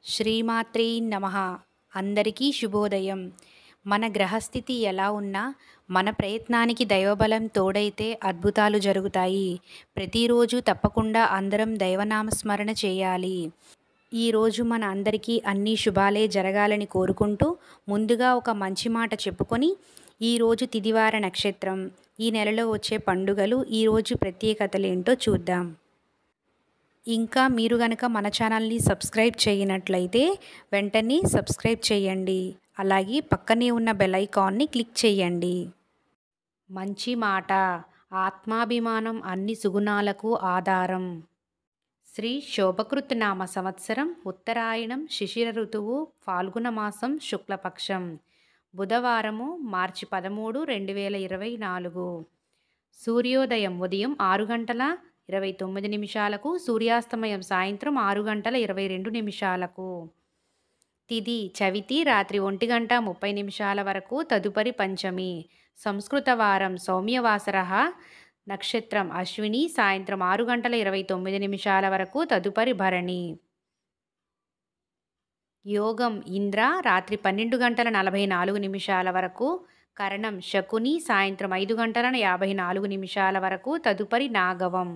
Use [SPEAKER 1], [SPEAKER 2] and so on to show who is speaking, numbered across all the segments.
[SPEAKER 1] శ్రీమాత్రే నమః. అందరికీ శుభోదయం. మన గ్రహస్థితి ఎలా ఉన్నా మన ప్రయత్నానికి దైవబలం తోడైతే అద్భుతాలు జరుగుతాయి. ప్రతిరోజు తప్పకుండా అందరం దైవనామస్మరణ చేయాలి. ఈరోజు మన అందరికీ అన్ని శుభాలే జరగాలని కోరుకుంటూ ముందుగా ఒక మంచి మాట చెప్పుకొని ఈరోజు తిదివార నక్షత్రం, ఈ నెలలో వచ్చే పండుగలు, ఈరోజు ప్రత్యేకతలేంటో చూద్దాం. ఇంకా మీరు గనక మన ఛానల్ని సబ్స్క్రైబ్ చేయనట్లయితే వెంటనే సబ్స్క్రైబ్ చేయండి. అలాగే పక్కనే ఉన్న బెల్ ఐకాన్ని క్లిక్ చేయండి. మంచి మాట. ఆత్మాభిమానం అన్ని సుగుణాలకు ఆధారం. శ్రీ శోభకృత్ నామ సంవత్సరం ఉత్తరాయణం శిశిర ఋతువు ఫాల్గుణ మాసం శుక్లపక్షం బుధవారము మార్చి 13, 2024. సూర్యోదయం ఉదయం 6:29, సూర్యాస్తమయం సాయంత్రం 6:22. తిథి చవితి రాత్రి 1:30 వరకు, తదుపరి పంచమి. సంస్కృత వారం సౌమ్యవాసర. నక్షత్రం అశ్విని సాయంత్రం 6:29 వరకు, తదుపరి భరణి. యోగం ఇంద్ర రాత్రి 12:44 వరకు, కరణం శకుని సాయంత్రం 5:54 వరకు, తదుపరి నాగవం.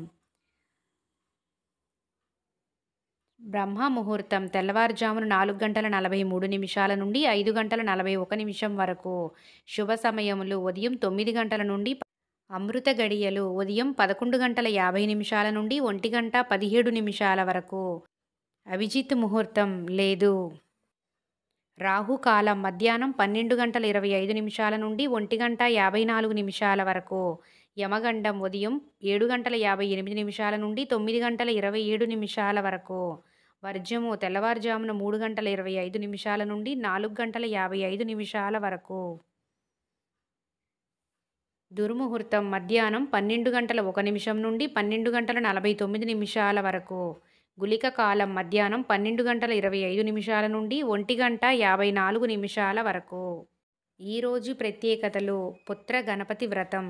[SPEAKER 1] బ్రహ్మ ముహూర్తం తెల్లవారుజామున 4:43 నుండి 5:41 వరకు. శుభ సమయములు ఉదయం 9 గంటల నుండి అమృత గడియలు ఉదయం 11:50 నుండి 1:17 వరకు. అభిజిత్ ముహూర్తం లేదు. రాహుకాలం మధ్యాహ్నం 12:25 నుండి 1:54 వరకు. యమగండం ఉదయం 7:58 నుండి 9:27 వరకు. వర్జము తెల్లవారుజామున 3:25 నుండి 4:55 వరకు. దుర్ముహూర్తం మధ్యాహ్నం 12:01 నుండి 12:49 వరకు. గుళిక కాలం మధ్యాహ్నం 12:25 నుండి 1:54 వరకు. ఈరోజు ప్రత్యేకతలు. పుత్ర గణపతి వ్రతం.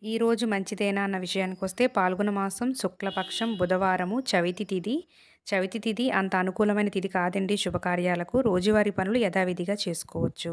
[SPEAKER 1] ఈరోజు మంచిదేనా అన్న విషయానికి వస్తే పాల్గొన మాసం శుక్లపక్షం బుధవారము చవితి తిథి. చవితి తిథి అంత అనుకూలమైన తిథి కాదండి శుభకార్యాలకు. రోజువారీ పనులు యథావిధిగా చేసుకోవచ్చు.